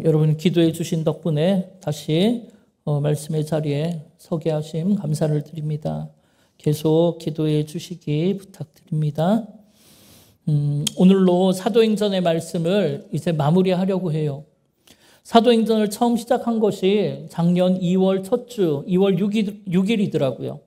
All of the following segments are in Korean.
여러분 기도해 주신 덕분에 다시 말씀의 자리에 서게 하심 감사를 드립니다. 계속 기도해 주시기 부탁드립니다. 오늘로 사도행전의 말씀을 이제 마무리하려고 해요. 사도행전을 처음 시작한 것이 작년 2월 첫 주, 2월 6일이더라고요.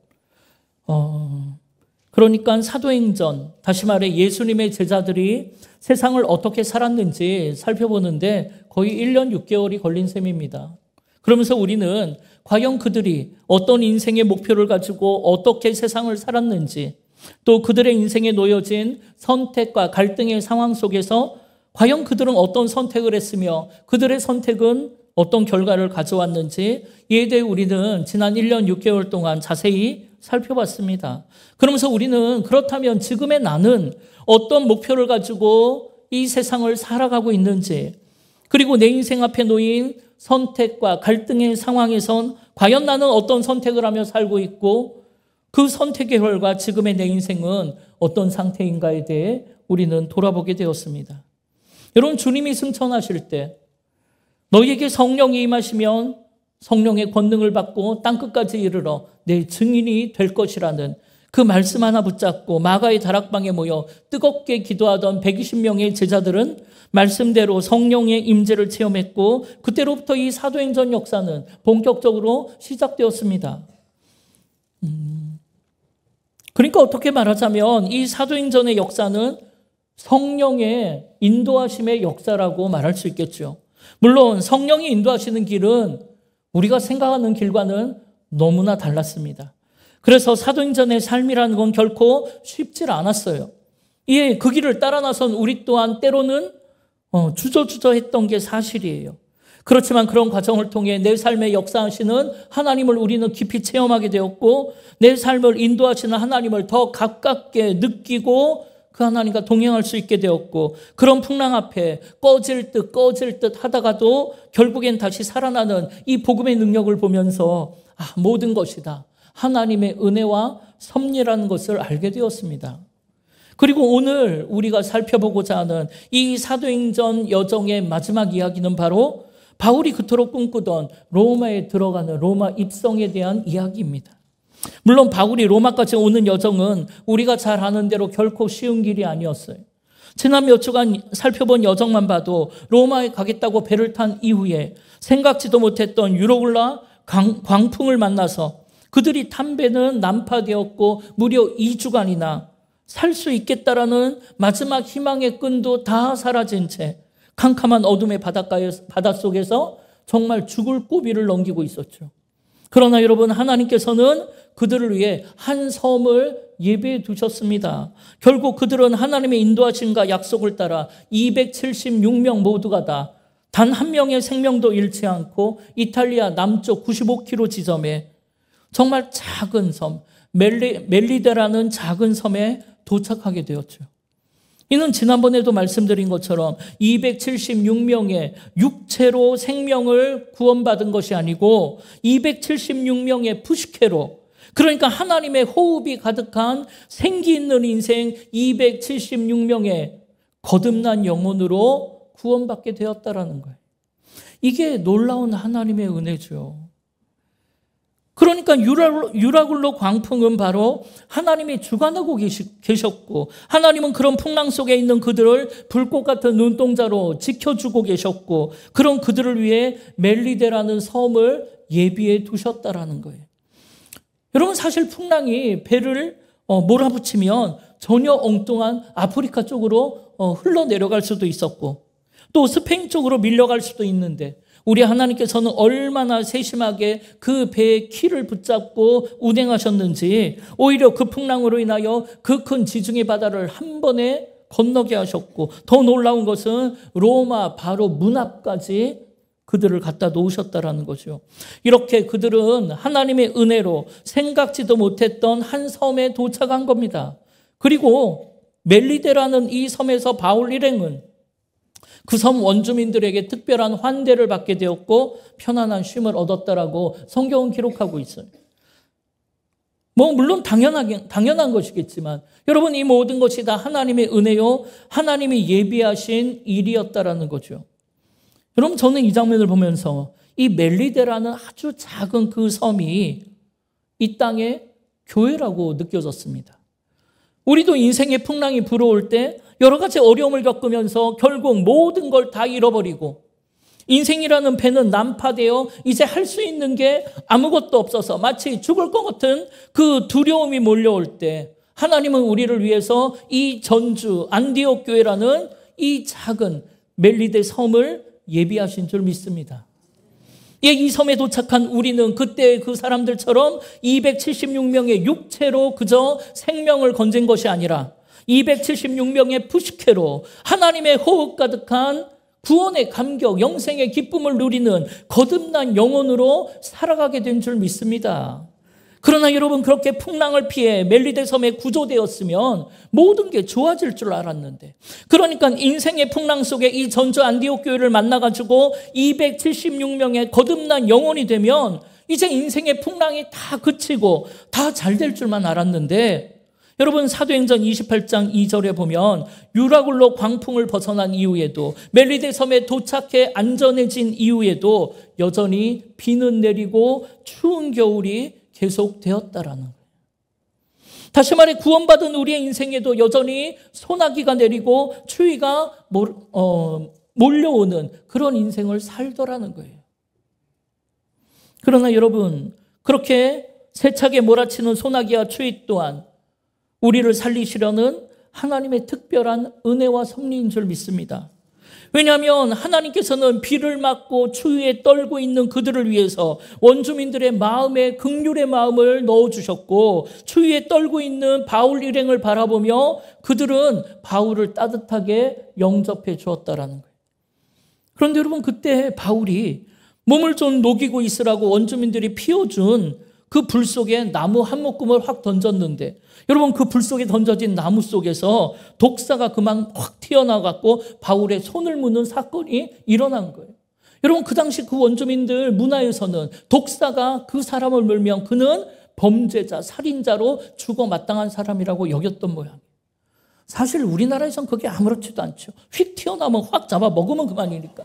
그러니까 사도행전, 다시 말해 예수님의 제자들이 세상을 어떻게 살았는지 살펴보는데 거의 1년 6개월이 걸린 셈입니다. 그러면서 우리는 과연 그들이 어떤 인생의 목표를 가지고 어떻게 세상을 살았는지, 또 그들의 인생에 놓여진 선택과 갈등의 상황 속에서 과연 그들은 어떤 선택을 했으며 그들의 선택은 어떤 결과를 가져왔는지, 이에 대해 우리는 지난 1년 6개월 동안 자세히 살펴봤습니다. 그러면서 우리는 그렇다면 지금의 나는 어떤 목표를 가지고 이 세상을 살아가고 있는지, 그리고 내 인생 앞에 놓인 선택과 갈등의 상황에선 과연 나는 어떤 선택을 하며 살고 있고 그 선택의 결과 지금의 내 인생은 어떤 상태인가에 대해 우리는 돌아보게 되었습니다. 여러분, 주님이 승천하실 때 너희에게 성령이 임하시면 성령의 권능을 받고 땅끝까지 이르러 내 증인이 될 것이라는 그 말씀 하나 붙잡고 마가의 다락방에 모여 뜨겁게 기도하던 120명의 제자들은 말씀대로 성령의 임재를 체험했고 그때로부터 이 사도행전 역사는 본격적으로 시작되었습니다. 그러니까 어떻게 말하자면 이 사도행전의 역사는 성령의 인도하심의 역사라고 말할 수 있겠죠. 물론 성령이 인도하시는 길은 우리가 생각하는 길과는 너무나 달랐습니다. 그래서 사도행전의 삶이라는 건 결코 쉽지 않았어요. 예, 그 길을 따라 나선 우리 또한 때로는 주저주저했던 게 사실이에요. 그렇지만 그런 과정을 통해 내 삶에 역사하시는 하나님을 우리는 깊이 체험하게 되었고 내 삶을 인도하시는 하나님을 더 가깝게 느끼고 그 하나님과 동행할 수 있게 되었고 그런 풍랑 앞에 꺼질 듯 하다가도 결국엔 다시 살아나는 이 복음의 능력을 보면서 모든 것이 다 하나님의 은혜와 섭리라는 것을 알게 되었습니다. 그리고 오늘 우리가 살펴보고자 하는 이 사도행전 여정의 마지막 이야기는 바로 바울이 그토록 꿈꾸던 로마에 들어가는 로마 입성에 대한 이야기입니다. 물론 바울이 로마까지 오는 여정은 우리가 잘 아는 대로 결코 쉬운 길이 아니었어요. 지난 몇 주간 살펴본 여정만 봐도 로마에 가겠다고 배를 탄 이후에 생각지도 못했던 유로굴라 광풍을 만나서 그들이 탄 배는 난파되었고 무려 2주간이나 살 수 있겠다라는 마지막 희망의 끈도 다 사라진 채 캄캄한 어둠의 바닷속에서 정말 죽을 고비를 넘기고 있었죠. 그러나 여러분, 하나님께서는 그들을 위해 한 섬을 예비해 두셨습니다. 결국 그들은 하나님의 인도하심과 약속을 따라 276명 모두가 다 단 한 명의 생명도 잃지 않고 이탈리아 남쪽 95km 지점에 정말 작은 섬, 멜리데라는 작은 섬에 도착하게 되었죠. 이는 지난번에도 말씀드린 것처럼 276명의 육체로 생명을 구원받은 것이 아니고 276명의 푸시케로, 그러니까 하나님의 호흡이 가득한 생기 있는 인생 276명의 거듭난 영혼으로 구원받게 되었다라는 거예요. 이게 놀라운 하나님의 은혜죠. 그러니까 유라굴로 광풍은 바로 하나님이 주관하고 계셨고 하나님은 그런 풍랑 속에 있는 그들을 불꽃 같은 눈동자로 지켜주고 계셨고 그런 그들을 위해 멜리데라는 섬을 예비해 두셨다라는 거예요. 여러분, 사실 풍랑이 배를 몰아붙이면 전혀 엉뚱한 아프리카 쪽으로 흘러내려갈 수도 있었고 또 스페인 쪽으로 밀려갈 수도 있는데 우리 하나님께서는 얼마나 세심하게 그 배의 키를 붙잡고 운행하셨는지 오히려 그 풍랑으로 인하여 그 큰 지중해 바다를 한 번에 건너게 하셨고 더 놀라운 것은 로마 바로 문 앞까지 그들을 갖다 놓으셨다라는 거죠. 이렇게 그들은 하나님의 은혜로 생각지도 못했던 한 섬에 도착한 겁니다. 그리고 멜리데라는 이 섬에서 바울 일행은 그 섬 원주민들에게 특별한 환대를 받게 되었고 편안한 쉼을 얻었다라고 성경은 기록하고 있어요. 물론 당연한 것이겠지만 여러분, 이 모든 것이 다 하나님의 은혜요, 하나님이 예비하신 일이었다라는 거죠. 여러분, 저는 이 장면을 보면서 이 멜리데라는 아주 작은 그 섬이 이 땅의 교회라고 느껴졌습니다. 우리도 인생의 풍랑이 불어올 때 여러 가지 어려움을 겪으면서 결국 모든 걸 다 잃어버리고 인생이라는 배는 난파되어 이제 할 수 있는 게 아무것도 없어서 마치 죽을 것 같은 그 두려움이 몰려올 때 하나님은 우리를 위해서 이 전주 안디옥 교회라는 이 작은 멜리데 섬을 예비하신 줄 믿습니다. 이 섬에 도착한 우리는 그때 그 사람들처럼 276명의 육체로 그저 생명을 건진 것이 아니라 276명의 푸시케로 하나님의 호흡 가득한 구원의 감격, 영생의 기쁨을 누리는 거듭난 영혼으로 살아가게 된 줄 믿습니다. 그러나 여러분, 그렇게 풍랑을 피해 멜리데 섬에 구조되었으면 모든 게 좋아질 줄 알았는데, 그러니까 인생의 풍랑 속에 이 전주 안디옥 교회를 만나가지고 276명의 거듭난 영혼이 되면 이제 인생의 풍랑이 다 그치고 다 잘 될 줄만 알았는데, 여러분, 사도행전 28장 2절에 보면 유라굴로 광풍을 벗어난 이후에도 멜리데 섬에 도착해 안전해진 이후에도 여전히 비는 내리고 추운 겨울이 계속되었다라는 거예요. 다시 말해 구원받은 우리의 인생에도 여전히 소나기가 내리고 추위가 몰려오는 그런 인생을 살더라는 거예요. 그러나 여러분, 그렇게 세차게 몰아치는 소나기와 추위 또한 우리를 살리시려는 하나님의 특별한 은혜와 섭리인 줄 믿습니다. 왜냐하면 하나님께서는 비를 맞고 추위에 떨고 있는 그들을 위해서 원주민들의 마음에 긍휼의 마음을 넣어주셨고, 추위에 떨고 있는 바울 일행을 바라보며 그들은 바울을 따뜻하게 영접해 주었다라는 거예요. 그런데 여러분, 그때 바울이 몸을 좀 녹이고 있으라고 원주민들이 피워준 그 불 속에 나무 한 묶음을 확 던졌는데, 여러분, 그 불 속에 던져진 나무 속에서 독사가 그만 확 튀어나갔고 바울의 손을 무는 사건이 일어난 거예요. 여러분, 그 당시 그 원주민들 문화에서는 독사가 그 사람을 물면 그는 범죄자, 살인자로 죽어 마땅한 사람이라고 여겼던 모양이에요. 사실 우리나라에선 그게 아무렇지도 않죠. 휙 튀어나오면 확 잡아 먹으면 그만이니까.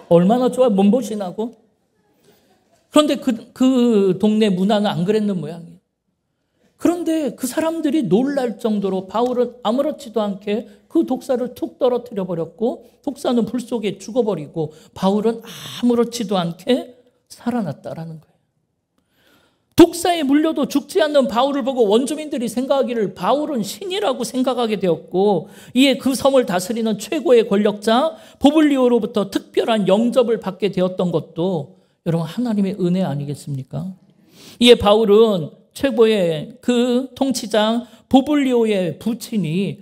얼마나 좋아, 몸보신하고. 그런데 그 동네 문화는 안 그랬는 모양이에요. 그런데 그 사람들이 놀랄 정도로 바울은 아무렇지도 않게 그 독사를 툭 떨어뜨려 버렸고, 독사는 불 속에 죽어버리고 바울은 아무렇지도 않게 살아났다라는 거예요. 독사에 물려도 죽지 않는 바울을 보고 원주민들이 생각하기를 바울은 신이라고 생각하게 되었고, 이에 그 섬을 다스리는 최고의 권력자 보블리오로부터 특별한 영접을 받게 되었던 것도 여러분, 하나님의 은혜 아니겠습니까? 이에 바울은 최고의 그 통치장 보블리오의 부친이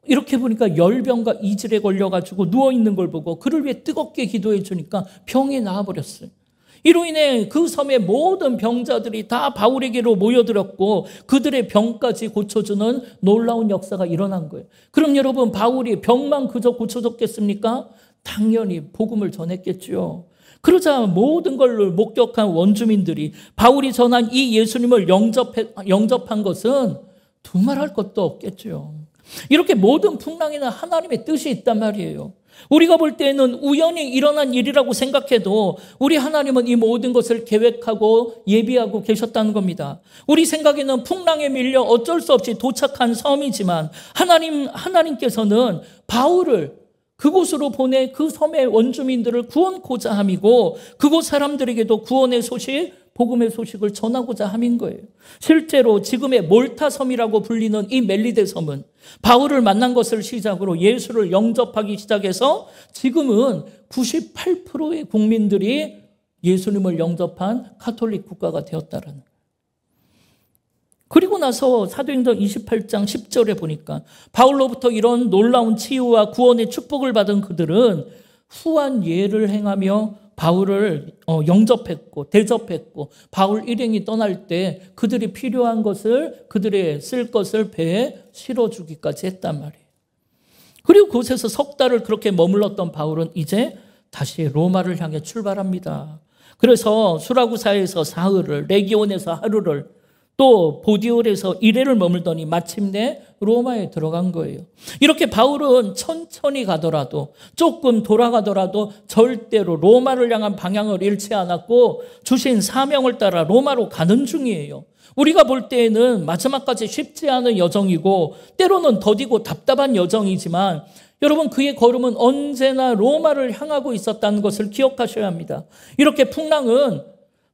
이렇게 보니까 열병과 이질에 걸려가지고 누워있는 걸 보고 그를 위해 뜨겁게 기도해 주니까 병이 나아버렸어요. 이로 인해 그 섬의 모든 병자들이 다 바울에게로 모여들었고 그들의 병까지 고쳐주는 놀라운 역사가 일어난 거예요. 그럼 여러분, 바울이 병만 그저 고쳐줬겠습니까? 당연히 복음을 전했겠죠. 그러자 모든 걸 목격한 원주민들이 바울이 전한 이 예수님을 영접한 것은 두말할 것도 없겠죠. 이렇게 모든 풍랑에는 하나님의 뜻이 있단 말이에요. 우리가 볼 때는 우연히 일어난 일이라고 생각해도 우리 하나님은 이 모든 것을 계획하고 예비하고 계셨다는 겁니다. 우리 생각에는 풍랑에 밀려 어쩔 수 없이 도착한 섬이지만 하나님께서는 바울을 그곳으로 보내 그 섬의 원주민들을 구원코자 함이고, 그곳 사람들에게도 구원의 소식, 복음의 소식을 전하고자 함인 거예요. 실제로 지금의 몰타섬이라고 불리는 이 멜리데 섬은 바울을 만난 것을 시작으로 예수를 영접하기 시작해서 지금은 98%의 국민들이 예수님을 영접한 가톨릭 국가가 되었다는 거예요. 그리고 나서 사도행전 28장 10절에 보니까 바울로부터 이런 놀라운 치유와 구원의 축복을 받은 그들은 후한 예를 행하며 바울을 영접했고 대접했고, 바울 일행이 떠날 때 그들이 필요한 것을, 그들의 쓸 것을 배에 실어주기까지 했단 말이에요. 그리고 그곳에서 석 달을 그렇게 머물렀던 바울은 이제 다시 로마를 향해 출발합니다. 그래서 수라구사에서 사흘을, 레기온에서 하루를, 또 보디올에서 1회를 머물더니 마침내 로마에 들어간 거예요. 이렇게 바울은 천천히 가더라도 조금 돌아가더라도 절대로 로마를 향한 방향을 잃지 않았고 주신 사명을 따라 로마로 가는 중이에요. 우리가 볼 때에는 마지막까지 쉽지 않은 여정이고 때로는 더디고 답답한 여정이지만 여러분 그의 걸음은 언제나 로마를 향하고 있었다는 것을 기억하셔야 합니다. 이렇게 풍랑은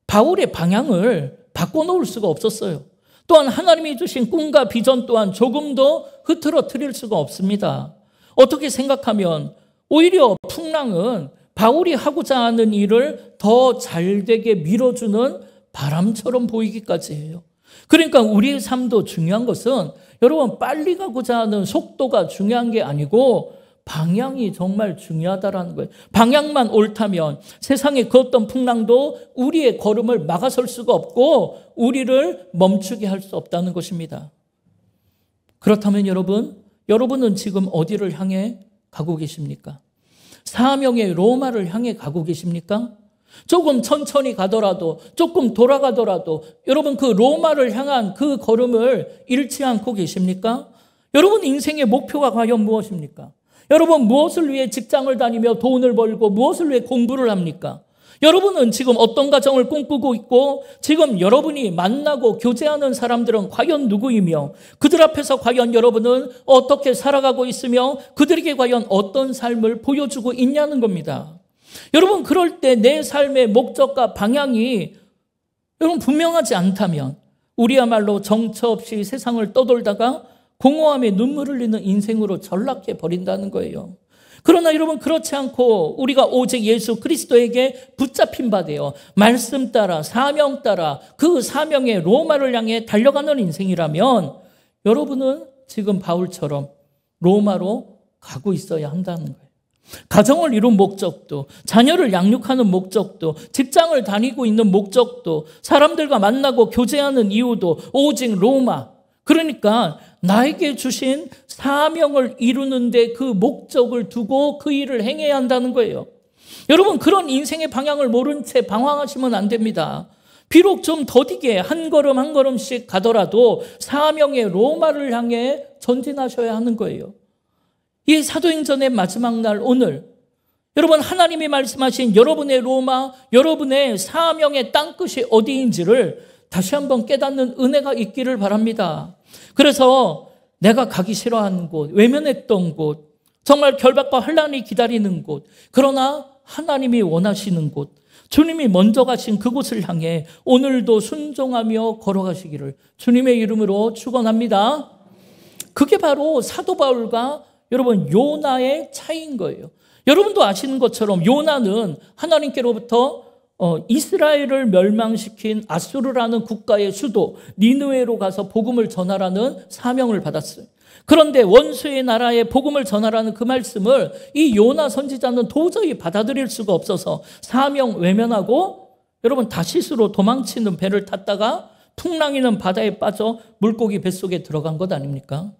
바울의 방향을 바꿔놓을 수가 없었어요. 또한 하나님이 주신 꿈과 비전 또한 조금도 흐트러뜨릴 수가 없습니다. 어떻게 생각하면 오히려 풍랑은 바울이 하고자 하는 일을 더 잘되게 밀어주는 바람처럼 보이기까지 해요. 그러니까 우리의 삶도 중요한 것은 여러분 빨리 가고자 하는 속도가 중요한 게 아니고 방향이 정말 중요하다라는 거예요. 방향만 옳다면 세상의 그 어떤 풍랑도 우리의 걸음을 막아설 수가 없고 우리를 멈추게 할 수 없다는 것입니다. 그렇다면 여러분은 지금 어디를 향해 가고 계십니까? 사명의 로마를 향해 가고 계십니까? 조금 천천히 가더라도 조금 돌아가더라도 여러분 그 로마를 향한 그 걸음을 잃지 않고 계십니까? 여러분 인생의 목표가 과연 무엇입니까? 여러분 무엇을 위해 직장을 다니며 돈을 벌고 무엇을 위해 공부를 합니까? 여러분은 지금 어떤 가정을 꿈꾸고 있고 지금 여러분이 만나고 교제하는 사람들은 과연 누구이며 그들 앞에서 과연 여러분은 어떻게 살아가고 있으며 그들에게 과연 어떤 삶을 보여주고 있냐는 겁니다. 여러분 그럴 때 내 삶의 목적과 방향이 여러분 분명하지 않다면 우리야말로 정처 없이 세상을 떠돌다가 공허함에 눈물을 흘리는 인생으로 전락해 버린다는 거예요. 그러나 여러분 그렇지 않고 우리가 오직 예수 그리스도에게 붙잡힌 바 되어 말씀 따라 사명 따라 그 사명의 로마를 향해 달려가는 인생이라면 여러분은 지금 바울처럼 로마로 가고 있어야 한다는 거예요. 가정을 이룬 목적도, 자녀를 양육하는 목적도, 직장을 다니고 있는 목적도, 사람들과 만나고 교제하는 이유도 오직 로마. 그러니까 나에게 주신 사명을 이루는데 그 목적을 두고 그 일을 행해야 한다는 거예요. 여러분 그런 인생의 방향을 모른 채 방황하시면 안 됩니다. 비록 좀 더디게 한 걸음 한 걸음씩 가더라도 사명의 로마를 향해 전진하셔야 하는 거예요. 이 사도행전의 마지막 날 오늘 여러분 하나님이 말씀하신 여러분의 로마, 여러분의 사명의 땅끝이 어디인지를 다시 한번 깨닫는 은혜가 있기를 바랍니다. 그래서 내가 가기 싫어하는 곳, 외면했던 곳, 정말 결박과 환난이 기다리는 곳, 그러나 하나님이 원하시는 곳, 주님이 먼저 가신 그곳을 향해 오늘도 순종하며 걸어가시기를 주님의 이름으로 축원합니다. 그게 바로 사도 바울과 여러분 요나의 차이인 거예요. 여러분도 아시는 것처럼 요나는 하나님께로부터 이스라엘을 멸망시킨 아수르라는 국가의 수도 니느웨로 가서 복음을 전하라는 사명을 받았어요. 그런데 원수의 나라에 복음을 전하라는 그 말씀을 이 요나 선지자는 도저히 받아들일 수가 없어서 사명 외면하고 여러분 다시스로 도망치는 배를 탔다가 풍랑이는 바다에 빠져 물고기 뱃속에 들어간 것 아닙니까?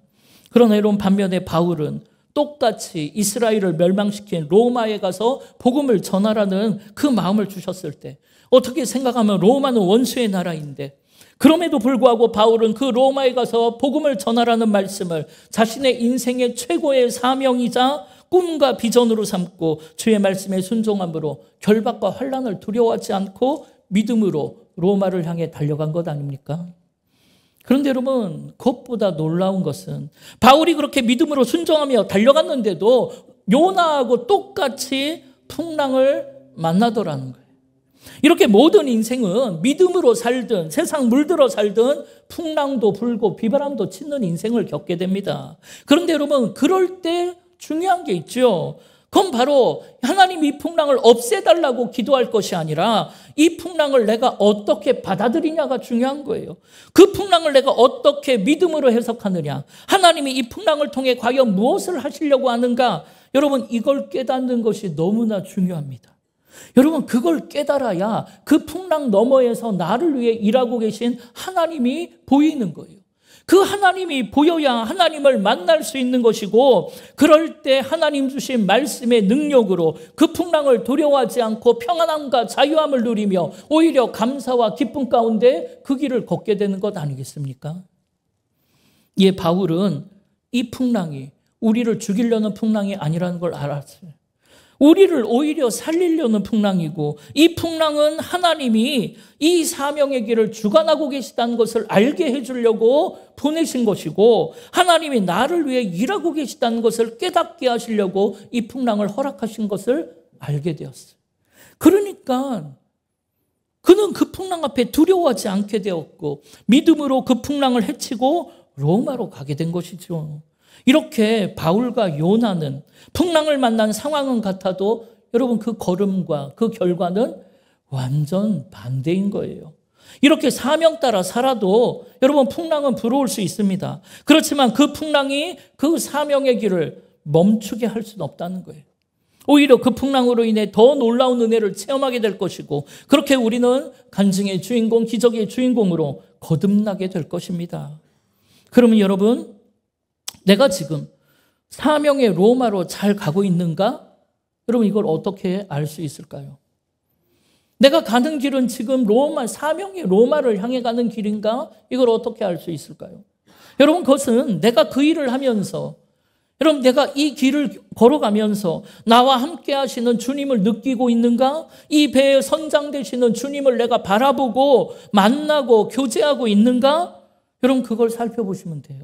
그러나 여러분 반면에 바울은 똑같이 이스라엘을 멸망시킨 로마에 가서 복음을 전하라는 그 마음을 주셨을 때 어떻게 생각하면 로마는 원수의 나라인데 그럼에도 불구하고 바울은 그 로마에 가서 복음을 전하라는 말씀을 자신의 인생의 최고의 사명이자 꿈과 비전으로 삼고 주의 말씀에 순종함으로 결박과 환난을 두려워하지 않고 믿음으로 로마를 향해 달려간 것 아닙니까? 그런데 여러분 그것보다 놀라운 것은 바울이 그렇게 믿음으로 순종하며 달려갔는데도 요나하고 똑같이 풍랑을 만나더라는 거예요. 이렇게 모든 인생은 믿음으로 살든 세상 물들어 살든 풍랑도 불고 비바람도 치는 인생을 겪게 됩니다. 그런데 여러분 그럴 때 중요한 게 있죠. 그건 바로 하나님 이 풍랑을 없애달라고 기도할 것이 아니라 이 풍랑을 내가 어떻게 받아들이냐가 중요한 거예요. 그 풍랑을 내가 어떻게 믿음으로 해석하느냐. 하나님이 이 풍랑을 통해 과연 무엇을 하시려고 하는가. 여러분 이걸 깨닫는 것이 너무나 중요합니다. 여러분 그걸 깨달아야 그 풍랑 너머에서 나를 위해 일하고 계신 하나님이 보이는 거예요. 그 하나님이 보여야 하나님을 만날 수 있는 것이고, 그럴 때 하나님 주신 말씀의 능력으로 그 풍랑을 두려워하지 않고 평안함과 자유함을 누리며 오히려 감사와 기쁨 가운데 그 길을 걷게 되는 것 아니겠습니까? 예, 바울은 이 풍랑이 우리를 죽이려는 풍랑이 아니라는 걸 알았어요. 우리를 오히려 살리려는 풍랑이고, 이 풍랑은 하나님이 이 사명의 길을 주관하고 계시다는 것을 알게 해주려고 보내신 것이고, 하나님이 나를 위해 일하고 계시다는 것을 깨닫게 하시려고 이 풍랑을 허락하신 것을 알게 되었어요. 그러니까 그는 그 풍랑 앞에 두려워하지 않게 되었고, 믿음으로 그 풍랑을 헤치고 로마로 가게 된 것이죠. 이렇게 바울과 요나는 풍랑을 만난 상황은 같아도 여러분 그 걸음과 그 결과는 완전 반대인 거예요. 이렇게 사명 따라 살아도 여러분 풍랑은 불어올 수 있습니다. 그렇지만 그 풍랑이 그 사명의 길을 멈추게 할 수는 없다는 거예요. 오히려 그 풍랑으로 인해 더 놀라운 은혜를 체험하게 될 것이고, 그렇게 우리는 간증의 주인공, 기적의 주인공으로 거듭나게 될 것입니다. 그러면 여러분, 내가 지금 사명의 로마로 잘 가고 있는가? 여러분, 이걸 어떻게 알 수 있을까요? 내가 가는 길은 지금 사명의 로마를 향해 가는 길인가? 이걸 어떻게 알 수 있을까요? 여러분, 그것은 내가 그 일을 하면서, 여러분, 내가 이 길을 걸어가면서 나와 함께 하시는 주님을 느끼고 있는가? 이 배에 선장되시는 주님을 내가 바라보고 만나고 교제하고 있는가? 여러분, 그걸 살펴보시면 돼요.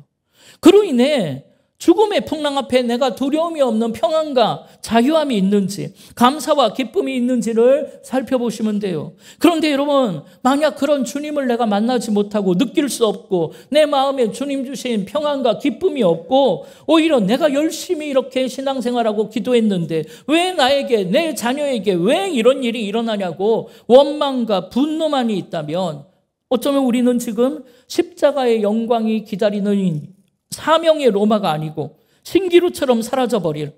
그로 인해 죽음의 풍랑 앞에 내가 두려움이 없는 평안과 자유함이 있는지, 감사와 기쁨이 있는지를 살펴보시면 돼요. 그런데 여러분, 만약 그런 주님을 내가 만나지 못하고 느낄 수 없고, 내 마음에 주님 주신 평안과 기쁨이 없고, 오히려 내가 열심히 이렇게 신앙생활하고 기도했는데 왜 나에게, 내 자녀에게 왜 이런 일이 일어나냐고 원망과 분노만이 있다면, 어쩌면 우리는 지금 십자가의 영광이 기다리는 사명의 로마가 아니고 신기루처럼 사라져버릴,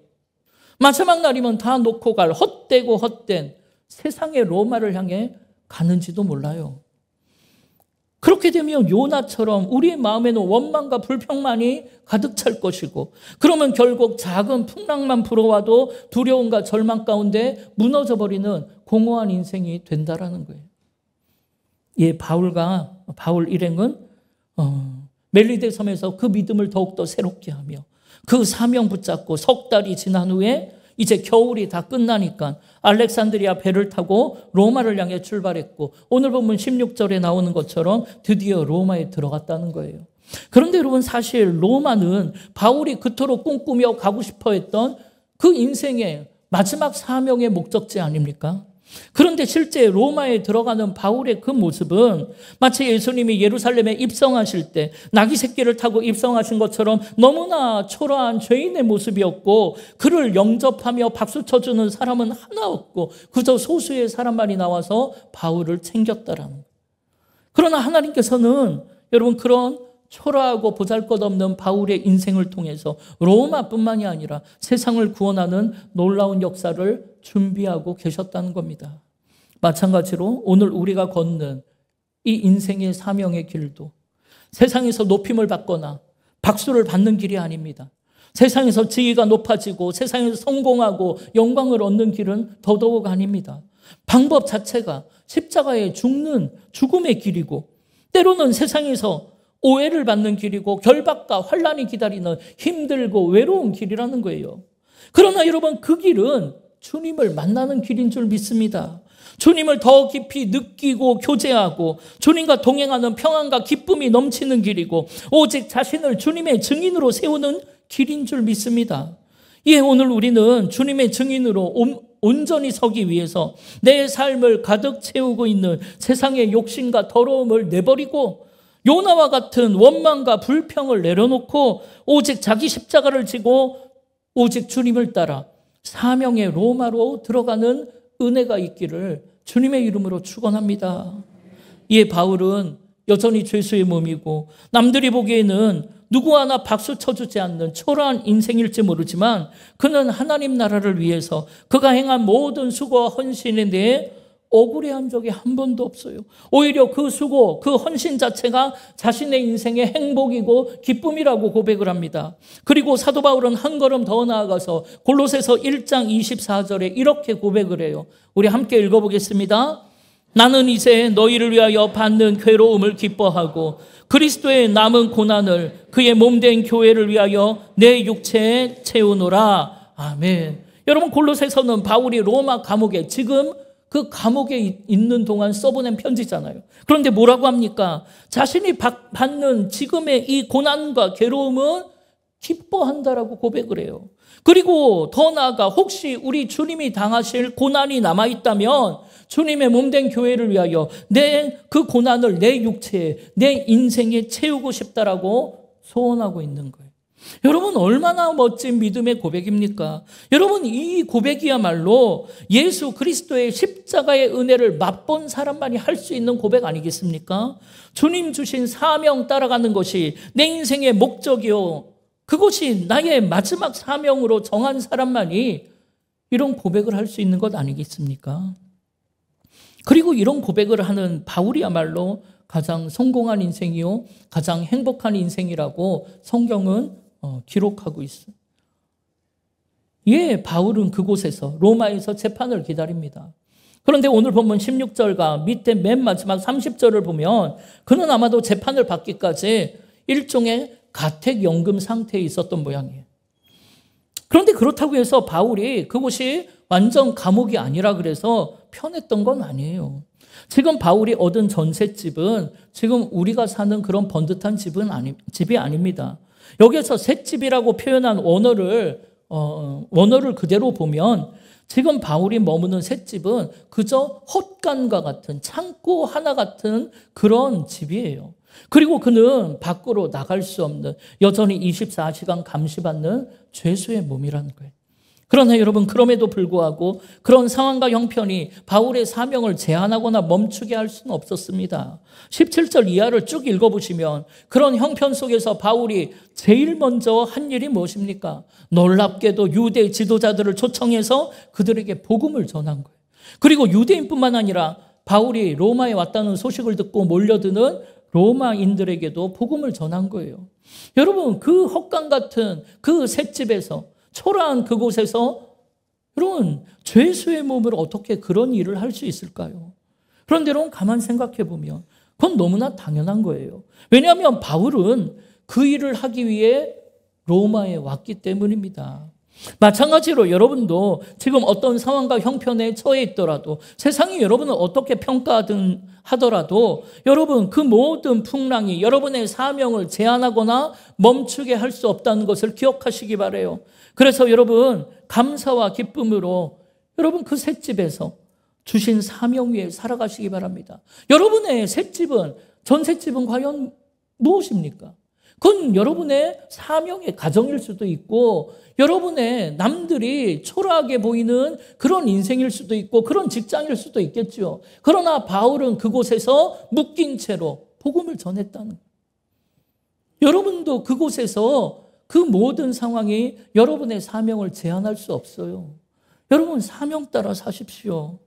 마지막 날이면 다 놓고 갈 헛되고 헛된 세상의 로마를 향해 가는지도 몰라요. 그렇게 되면 요나처럼 우리의 마음에는 원망과 불평만이 가득 찰 것이고, 그러면 결국 작은 풍랑만 불어와도 두려움과 절망 가운데 무너져버리는 공허한 인생이 된다라는 거예요. 예, 바울 일행은 멜리데 섬에서 그 믿음을 더욱더 새롭게 하며 그 사명 붙잡고 석 달이 지난 후에 이제 겨울이 다 끝나니까 알렉산드리아 배를 타고 로마를 향해 출발했고, 오늘 보면 16절에 나오는 것처럼 드디어 로마에 들어갔다는 거예요. 그런데 여러분, 사실 로마는 바울이 그토록 꿈꾸며 가고 싶어 했던 그 인생의 마지막 사명의 목적지 아닙니까? 그런데 실제 로마에 들어가는 바울의 그 모습은 마치 예수님이 예루살렘에 입성하실 때 나귀 새끼를 타고 입성하신 것처럼 너무나 초라한 죄인의 모습이었고, 그를 영접하며 박수 쳐주는 사람은 하나 없고 그저 소수의 사람만이 나와서 바울을 챙겼다라는 거예요. 그러나 하나님께서는 여러분 그런 초라하고 보잘것없는 바울의 인생을 통해서 로마뿐만이 아니라 세상을 구원하는 놀라운 역사를 준비하고 계셨다는 겁니다. 마찬가지로 오늘 우리가 걷는 이 인생의 사명의 길도 세상에서 높임을 받거나 박수를 받는 길이 아닙니다. 세상에서 지위가 높아지고 세상에서 성공하고 영광을 얻는 길은 더더욱 아닙니다. 방법 자체가 십자가에 죽음의 길이고, 때로는 세상에서 오해를 받는 길이고 결박과 환난이 기다리는 힘들고 외로운 길이라는 거예요. 그러나 여러분, 그 길은 주님을 만나는 길인 줄 믿습니다. 주님을 더 깊이 느끼고 교제하고 주님과 동행하는 평안과 기쁨이 넘치는 길이고, 오직 자신을 주님의 증인으로 세우는 길인 줄 믿습니다. 예, 오늘 우리는 주님의 증인으로 온전히 서기 위해서 내 삶을 가득 채우고 있는 세상의 욕심과 더러움을 내버리고, 요나와 같은 원망과 불평을 내려놓고 오직 자기 십자가를 지고 오직 주님을 따라 사명의 로마로 들어가는 은혜가 있기를 주님의 이름으로 축원합니다. 이 바울은 여전히 죄수의 몸이고 남들이 보기에는 누구 하나 박수 쳐주지 않는 초라한 인생일지 모르지만, 그는 하나님 나라를 위해서 그가 행한 모든 수고와 헌신에 대해 억울해한 적이 한 번도 없어요. 오히려 그 수고, 그 헌신 자체가 자신의 인생의 행복이고 기쁨이라고 고백을 합니다. 그리고 사도 바울은 한 걸음 더 나아가서 골로새서 1장 24절에 이렇게 고백을 해요. 우리 함께 읽어보겠습니다. 나는 이제 너희를 위하여 받는 괴로움을 기뻐하고 그리스도의 남은 고난을 그의 몸된 교회를 위하여 내 육체에 채우노라. 아멘. 여러분, 골로새서는 바울이 로마 감옥에, 지금 그 감옥에 있는 동안 써보낸 편지잖아요. 그런데 뭐라고 합니까? 자신이 받는 지금의 이 고난과 괴로움은 기뻐한다라고 고백을 해요. 그리고 더 나아가 혹시 우리 주님이 당하실 고난이 남아있다면 주님의 몸된 교회를 위하여 내 그 고난을 내 육체에, 내 인생에 채우고 싶다라고 소원하고 있는 거예요. 여러분, 얼마나 멋진 믿음의 고백입니까? 여러분, 이 고백이야말로 예수 그리스도의 십자가의 은혜를 맛본 사람만이 할 수 있는 고백 아니겠습니까? 주님 주신 사명 따라가는 것이 내 인생의 목적이요, 그것이 나의 마지막 사명으로 정한 사람만이 이런 고백을 할 수 있는 것 아니겠습니까? 그리고 이런 고백을 하는 바울이야말로 가장 성공한 인생이요, 가장 행복한 인생이라고 성경은 기록하고 있어요. 예, 바울은 그곳에서 로마에서 재판을 기다립니다. 그런데 오늘 본문 16절과 밑에 맨 마지막 30절을 보면 그는 아마도 재판을 받기까지 일종의 가택연금 상태에 있었던 모양이에요. 그런데 그렇다고 해서 바울이 그곳이 완전 감옥이 아니라 그래서 편했던 건 아니에요. 지금 바울이 얻은 전셋집은 지금 우리가 사는 그런 번듯한 집이 아닙니다. 여기에서 셋집이라고 표현한 원어를 그대로 보면 지금 바울이 머무는 셋집은 그저 헛간과 같은 창고 하나 같은 그런 집이에요. 그리고 그는 밖으로 나갈 수 없는, 여전히 24시간 감시받는 죄수의 몸이라는 거예요. 그러나 여러분, 그럼에도 불구하고 그런 상황과 형편이 바울의 사명을 제한하거나 멈추게 할 수는 없었습니다. 17절 이하를 쭉 읽어보시면 그런 형편 속에서 바울이 제일 먼저 한 일이 무엇입니까? 놀랍게도 유대 지도자들을 초청해서 그들에게 복음을 전한 거예요. 그리고 유대인뿐만 아니라 바울이 로마에 왔다는 소식을 듣고 몰려드는 로마인들에게도 복음을 전한 거예요. 여러분, 그 헛간 같은 그 셋집에서, 초라한 그곳에서 여러분, 죄수의 몸으로 어떻게 그런 일을 할 수 있을까요? 그런데 여러분, 가만 생각해 보면 그건 너무나 당연한 거예요. 왜냐하면 바울은 그 일을 하기 위해 로마에 왔기 때문입니다. 마찬가지로 여러분도 지금 어떤 상황과 형편에 처해 있더라도, 세상이 여러분을 어떻게 평가하든 하더라도 여러분, 그 모든 풍랑이 여러분의 사명을 제한하거나 멈추게 할 수 없다는 것을 기억하시기 바라요. 그래서 여러분, 감사와 기쁨으로 여러분 그 셋집에서 주신 사명 위에 살아가시기 바랍니다. 여러분의 셋집은, 전셋집은 과연 무엇입니까? 그건 여러분의 사명의 가정일 수도 있고, 여러분의 남들이 초라하게 보이는 그런 인생일 수도 있고, 그런 직장일 수도 있겠죠. 그러나 바울은 그곳에서 묶인 채로 복음을 전했다는 거예요. 여러분도 그곳에서 그 모든 상황이 여러분의 사명을 제한할 수 없어요. 여러분, 사명 따라 사십시오.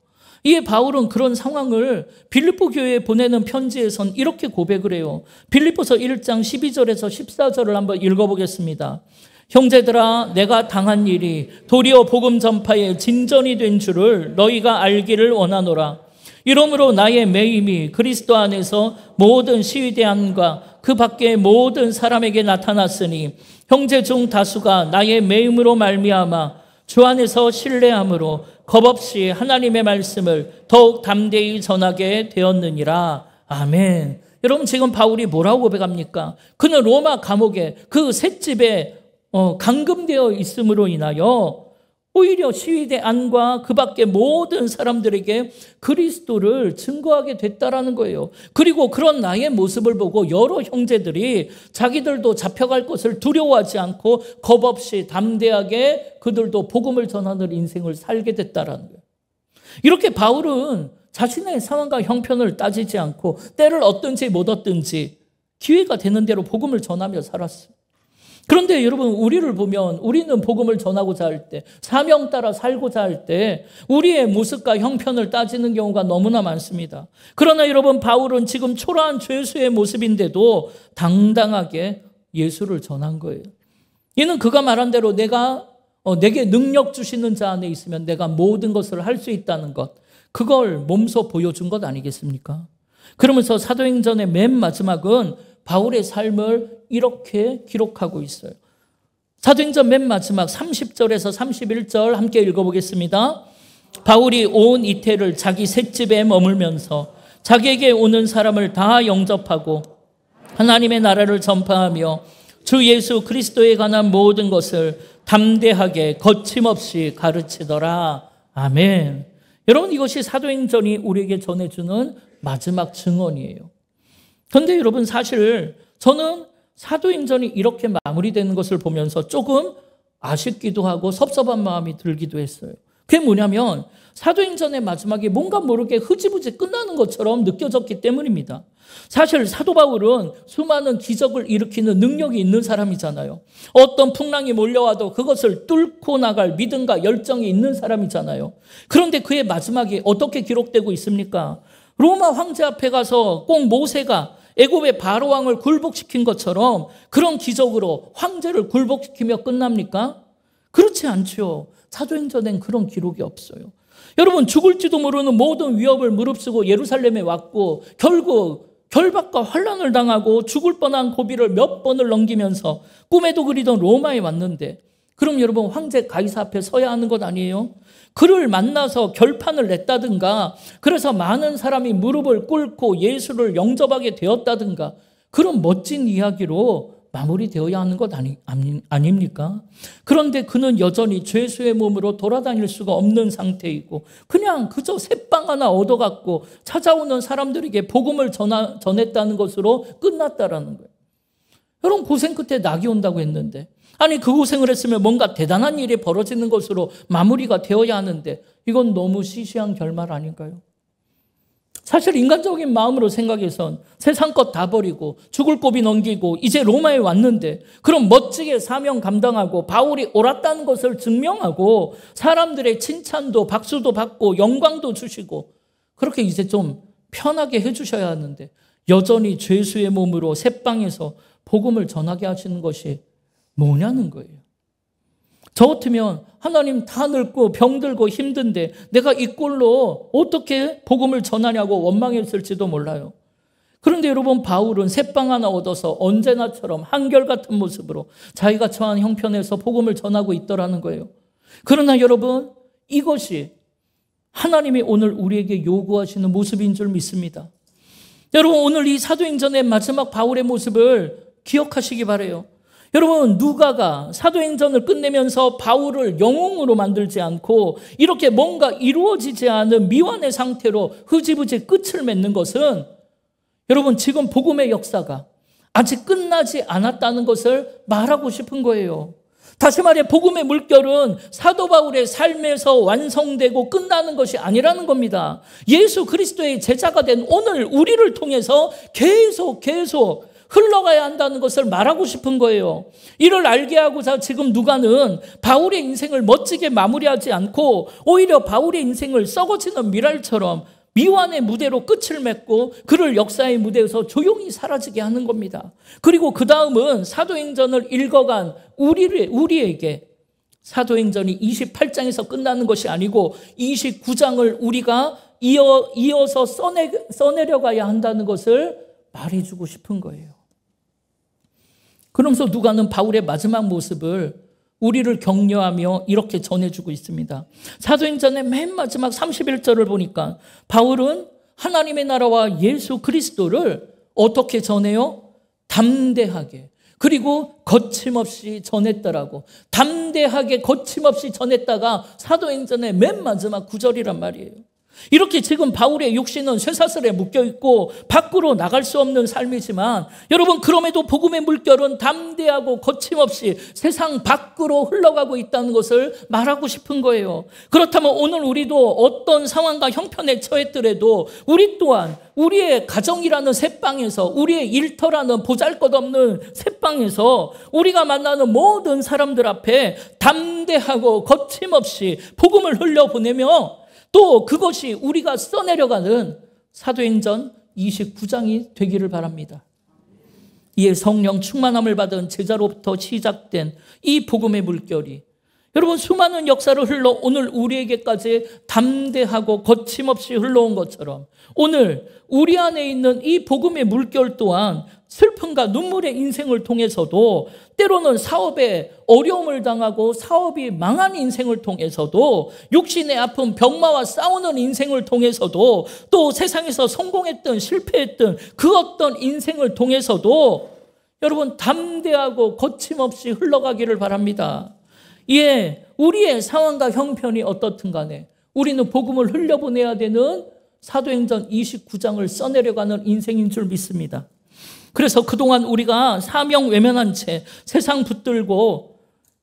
이에 바울은 그런 상황을 빌립보 교회에 보내는 편지에선 이렇게 고백을 해요. 빌립보서 1장 12절에서 14절을 한번 읽어보겠습니다. 형제들아, 내가 당한 일이 도리어 복음 전파의 진전이 된 줄을 너희가 알기를 원하노라. 이러므로 나의 매임이 그리스도 안에서 모든 시위대안과 그 밖의 모든 사람에게 나타났으니 형제 중 다수가 나의 매임으로 말미암아 주 안에서 신뢰함으로 겁없이 하나님의 말씀을 더욱 담대히 전하게 되었느니라. 아멘. 여러분, 지금 바울이 뭐라고 고백합니까? 그는 로마 감옥에 그 셋집에 감금되어 있음으로 인하여 오히려 시위대 안과 그 밖의 모든 사람들에게 그리스도를 증거하게 됐다라는 거예요. 그리고 그런 나의 모습을 보고 여러 형제들이 자기들도 잡혀갈 것을 두려워하지 않고 겁없이 담대하게 그들도 복음을 전하는 인생을 살게 됐다라는 거예요. 이렇게 바울은 자신의 상황과 형편을 따지지 않고 때를 얻든지 못 얻든지 기회가 되는 대로 복음을 전하며 살았어요. 그런데 여러분, 우리를 보면 우리는 복음을 전하고자 할 때, 사명 따라 살고자 할 때 우리의 모습과 형편을 따지는 경우가 너무나 많습니다. 그러나 여러분, 바울은 지금 초라한 죄수의 모습인데도 당당하게 예수를 전한 거예요. 이는 그가 말한 대로 내게 능력 주시는 자 안에 있으면 내가 모든 것을 할 수 있다는 것, 그걸 몸소 보여준 것 아니겠습니까? 그러면서 사도행전의 맨 마지막은 바울의 삶을 이렇게 기록하고 있어요. 사도행전 맨 마지막 30절에서 31절 함께 읽어보겠습니다. 바울이 온 이태를 자기 셋집에 머물면서 자기에게 오는 사람을 다 영접하고 하나님의 나라를 전파하며 주 예수 그리스도에 관한 모든 것을 담대하게 거침없이 가르치더라. 아멘. 여러분, 이것이 사도행전이 우리에게 전해주는 마지막 증언이에요. 그런데 여러분, 사실 저는 사도행전이 이렇게 마무리되는 것을 보면서 조금 아쉽기도 하고 섭섭한 마음이 들기도 했어요. 그게 뭐냐면 사도행전의 마지막에 뭔가 모르게 흐지부지 끝나는 것처럼 느껴졌기 때문입니다. 사실 사도 바울은 수많은 기적을 일으키는 능력이 있는 사람이잖아요. 어떤 풍랑이 몰려와도 그것을 뚫고 나갈 믿음과 열정이 있는 사람이잖아요. 그런데 그의 마지막이 어떻게 기록되고 있습니까? 로마 황제 앞에 가서 꼭 모세가 애굽의 바로 왕을 굴복시킨 것처럼 그런 기적으로 황제를 굴복시키며 끝납니까? 그렇지 않죠. 사도행전엔 그런 기록이 없어요. 여러분, 죽을지도 모르는 모든 위협을 무릅쓰고 예루살렘에 왔고 결국 결박과 환난을 당하고 죽을 뻔한 고비를 몇 번을 넘기면서 꿈에도 그리던 로마에 왔는데, 그럼 여러분, 황제 가이사 앞에 서야 하는 것 아니에요? 그를 만나서 결판을 냈다든가, 그래서 많은 사람이 무릎을 꿇고 예수를 영접하게 되었다든가, 그런 멋진 이야기로 마무리되어야 하는 것 아닙니까? 그런데 그는 여전히 죄수의 몸으로 돌아다닐 수가 없는 상태이고 그냥 그저 새빵 하나 얻어갖고 찾아오는 사람들에게 복음을 전했다는 것으로 끝났다라는 거예요. 여러분, 고생 끝에 낙이 온다고 했는데, 아니 그 고생을 했으면 뭔가 대단한 일이 벌어지는 것으로 마무리가 되어야 하는데 이건 너무 시시한 결말 아닌가요? 사실 인간적인 마음으로 생각해선 세상 것 다 버리고 죽을 고비 넘기고 이제 로마에 왔는데, 그럼 멋지게 사명 감당하고 바울이 옳았다는 것을 증명하고 사람들의 칭찬도 박수도 받고 영광도 주시고 그렇게 이제 좀 편하게 해주셔야 하는데 여전히 죄수의 몸으로 새빵에서 복음을 전하게 하시는 것이 뭐냐는 거예요. 저 같으면 하나님 다 늙고 병들고 힘든데 내가 이 꼴로 어떻게 복음을 전하냐고 원망했을지도 몰라요. 그런데 여러분, 바울은 새빵 하나 얻어서 언제나처럼 한결같은 모습으로 자기가 처한 형편에서 복음을 전하고 있더라는 거예요. 그러나 여러분, 이것이 하나님이 오늘 우리에게 요구하시는 모습인 줄 믿습니다. 여러분, 오늘 이 사도행전의 마지막 바울의 모습을 기억하시기 바라요. 여러분, 누가가 사도행전을 끝내면서 바울을 영웅으로 만들지 않고 이렇게 뭔가 이루어지지 않은 미완의 상태로 흐지부지 끝을 맺는 것은 여러분, 지금 복음의 역사가 아직 끝나지 않았다는 것을 말하고 싶은 거예요. 다시 말해, 복음의 물결은 사도 바울의 삶에서 완성되고 끝나는 것이 아니라는 겁니다. 예수 그리스도의 제자가 된 오늘 우리를 통해서 계속 흘러가야 한다는 것을 말하고 싶은 거예요. 이를 알게 하고자 지금 누가는 바울의 인생을 멋지게 마무리하지 않고 오히려 바울의 인생을 썩어지는 미랄처럼 미완의 무대로 끝을 맺고 그를 역사의 무대에서 조용히 사라지게 하는 겁니다. 그리고 그 다음은 사도행전을 읽어간 우리에게 사도행전이 28장에서 끝나는 것이 아니고 29장을 우리가 이어서 써내려가야 한다는 것을 말해주고 싶은 거예요. 그러면서 누가는 바울의 마지막 모습을 우리를 격려하며 이렇게 전해주고 있습니다. 사도행전의 맨 마지막 31절을 보니까 바울은 하나님의 나라와 예수 그리스도를 어떻게 전해요? 담대하게, 그리고 거침없이 전했더라고. 담대하게 거침없이 전했다가 사도행전의 맨 마지막 구절이란 말이에요. 이렇게 지금 바울의 육신은 쇠사슬에 묶여있고 밖으로 나갈 수 없는 삶이지만 여러분, 그럼에도 복음의 물결은 담대하고 거침없이 세상 밖으로 흘러가고 있다는 것을 말하고 싶은 거예요. 그렇다면 오늘 우리도 어떤 상황과 형편에 처했더라도 우리 또한 우리의 가정이라는 새방에서, 우리의 일터라는 보잘것없는 새방에서 우리가 만나는 모든 사람들 앞에 담대하고 거침없이 복음을 흘려보내며 또 그것이 우리가 써내려가는 사도행전 29장이 되기를 바랍니다. 이에 성령 충만함을 받은 제자로부터 시작된 이 복음의 물결이 여러분, 수많은 역사를 흘러 오늘 우리에게까지 담대하고 거침없이 흘러온 것처럼 오늘 우리 안에 있는 이 복음의 물결 또한 슬픔과 눈물의 인생을 통해서도, 때로는 사업에 어려움을 당하고 사업이 망한 인생을 통해서도, 육신의 아픔, 병마와 싸우는 인생을 통해서도, 또 세상에서 성공했던 실패했던 그 어떤 인생을 통해서도 여러분, 담대하고 거침없이 흘러가기를 바랍니다. 예, 우리의 상황과 형편이 어떻든 간에 우리는 복음을 흘려보내야 되는 사도행전 29장을 써내려가는 인생인 줄 믿습니다. 그래서 그동안 우리가 사명 외면한 채 세상 붙들고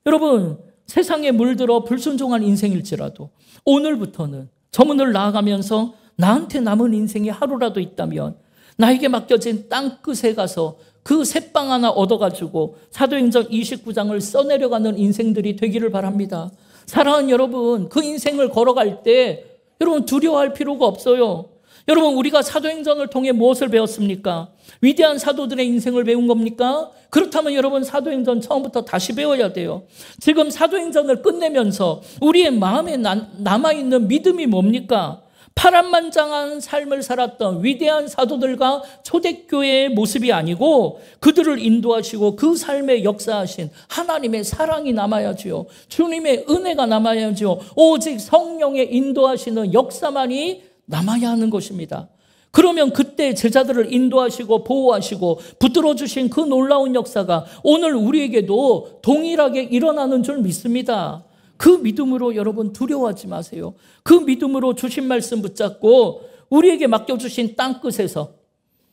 여러분, 세상에 물들어 불순종한 인생일지라도 오늘부터는 저 문을 나아가면서 나한테 남은 인생이 하루라도 있다면 나에게 맡겨진 땅끝에 가서 그 새빵 하나 얻어가지고 사도행전 29장을 써내려가는 인생들이 되기를 바랍니다. 사랑하는 여러분, 그 인생을 걸어갈 때 여러분 두려워할 필요가 없어요. 여러분, 우리가 사도행전을 통해 무엇을 배웠습니까? 위대한 사도들의 인생을 배운 겁니까? 그렇다면 여러분, 사도행전 처음부터 다시 배워야 돼요. 지금 사도행전을 끝내면서 우리의 마음에 남아있는 믿음이 뭡니까? 파란만장한 삶을 살았던 위대한 사도들과 초대교회의 모습이 아니고 그들을 인도하시고 그 삶에 역사하신 하나님의 사랑이 남아야지요. 주님의 은혜가 남아야지요. 오직 성령의 인도하시는 역사만이 남아야 하는 것입니다. 그러면 그때 제자들을 인도하시고 보호하시고 붙들어 주신 그 놀라운 역사가 오늘 우리에게도 동일하게 일어나는 줄 믿습니다. 그 믿음으로 여러분 두려워하지 마세요. 그 믿음으로 주신 말씀 붙잡고 우리에게 맡겨주신 땅끝에서,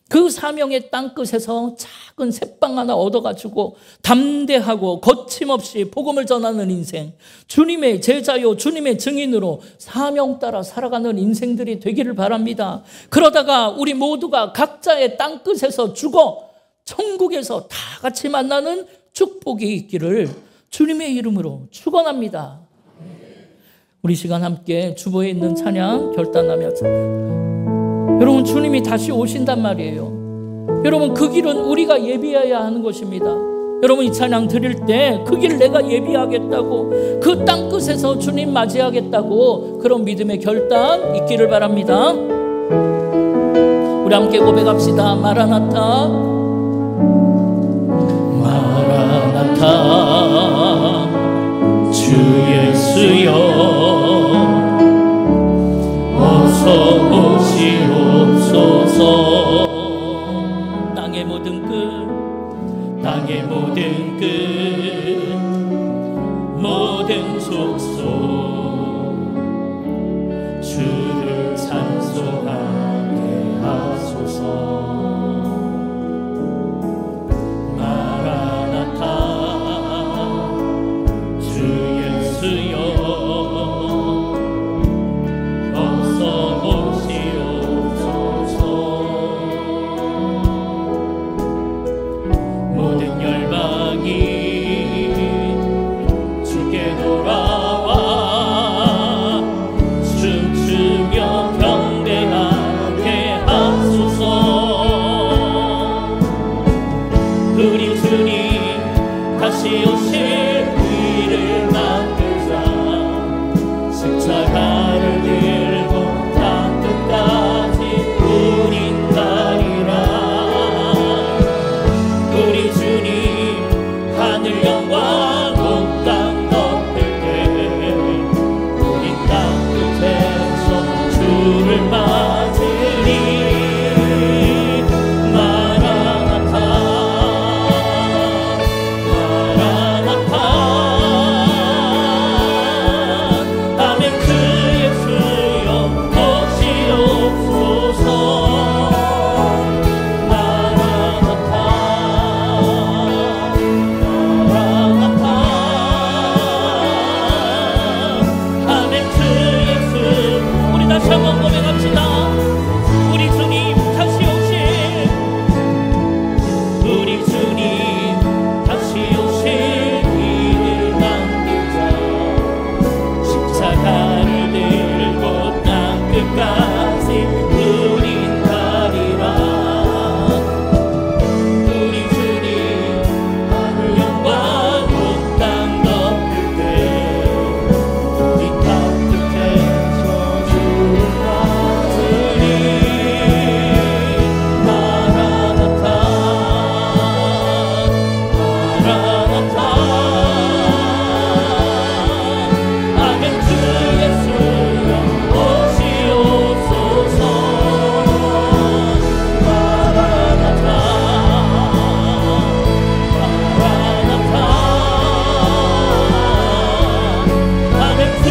그 사명의 땅끝에서 작은 새빵 하나 얻어가지고 담대하고 거침없이 복음을 전하는 인생, 주님의 제자요 주님의 증인으로 사명 따라 살아가는 인생들이 되기를 바랍니다. 그러다가 우리 모두가 각자의 땅끝에서 죽어 천국에서 다 같이 만나는 축복이 있기를 주님의 이름으로 축원합니다. 우리 시간 함께 주보에 있는 찬양 결단하며 여러분, 주님이 다시 오신단 말이에요. 여러분, 그 길은 우리가 예비해야 하는 것입니다. 여러분, 이 찬양 드릴 때 그 길 내가 예비하겠다고, 그 땅끝에서 주님 맞이하겠다고 그런 믿음의 결단 있기를 바랍니다. 우리 함께 고백합시다. 마라나타 마라나타 주 예수여 어서 오시옵소서. 땅의 모든 끝 모든 족속 주를 찬송하게 하소서. 모든 열방이 고백합시다. 우리 주님 다시 오실, 우리 주님 다시 오실 길을 만들자. 십자가를 들고 땅 끝까지 우린 가리라. 우리 주님 하늘 영광 온 땅 덮을 때 우리 따뜻해서 주를 받으리. 마라나타 마라나타. 아멘. 주 예수여 오시옵소서. 마라나타 마라나타. 아멘. 주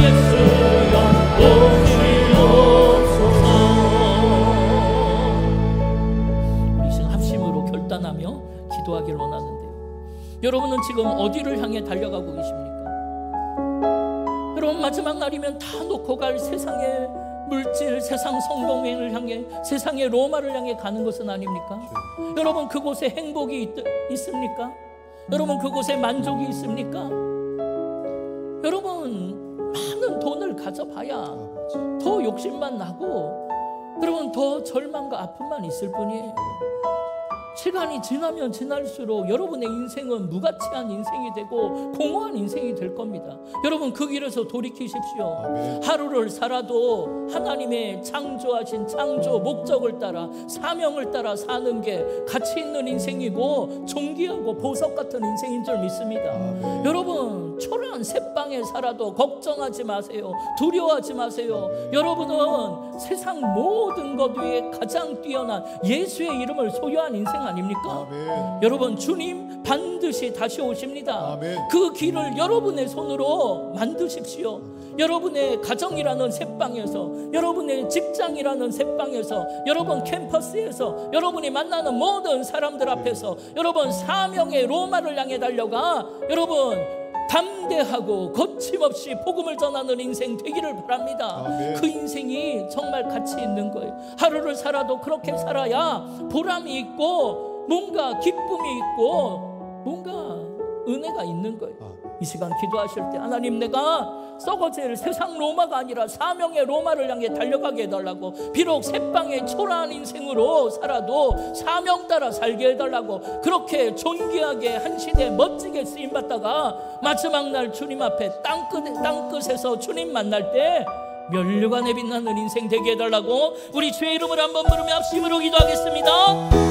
예수여 오시옵소서. 우리 지금 합심으로 결단하며 기도하기를 원하는데요. 여러분은 지금 어디를 향해 달려가고 계십니까? 여러분 마지막 날이면 다 놓고 갈 세상의 물질, 세상 성공을 향해, 세상의 로마를 향해 가는 것은 아닙니까? 여러분 그곳에 행복이 있습니까? 여러분 그곳에 만족이 있습니까? 여러분 많은 돈을 가져봐야 더 욕심만 나고 여러분 더 절망과 아픔만 있을 뿐이에요. 시간이 지나면 지날수록 여러분의 인생은 무가치한 인생이 되고 공허한 인생이 될 겁니다. 여러분 그 길에서 돌이키십시오. 아멘. 하루를 살아도 하나님의 창조하신 창조 목적을 따라 사명을 따라 사는 게 가치 있는 인생이고 존귀하고 보석 같은 인생인 줄 믿습니다. 아멘. 여러분 초라한 새방에 살아도 걱정하지 마세요. 두려워하지 마세요. 여러분은 세상 모든 것 위에 가장 뛰어난 예수의 이름을 소유한 인생 아닙니까? 아멘. 여러분 주님 반드시 다시 오십니다. 아멘. 그 길을 여러분의 손으로 만드십시오. 여러분의 가정이라는 새방에서, 여러분의 직장이라는 새방에서, 여러분 캠퍼스에서, 여러분이 만나는 모든 사람들 앞에서 여러분 사명의 로마를 향해 달려가 여러분 담대하고 거침없이 복음을 전하는 인생 되기를 바랍니다. 아멘. 그 인생이 정말 가치 있는 거예요. 하루를 살아도 그렇게 살아야 보람이 있고 뭔가 기쁨이 있고 뭔가 은혜가 있는 거예요. 이 시간 기도하실 때 하나님 내가 썩어질 세상 로마가 아니라 사명의 로마를 향해 달려가게 해달라고, 비록 새방의 초라한 인생으로 살아도 사명 따라 살게 해달라고, 그렇게 존귀하게 한 시대 멋지게 쓰임받다가 마지막 날 주님 앞에 땅끝에서 주님 만날 때 면류관에 빛나는 인생 되게 해달라고 우리 주의 이름을 한번 부르며 합심으로 기도하겠습니다.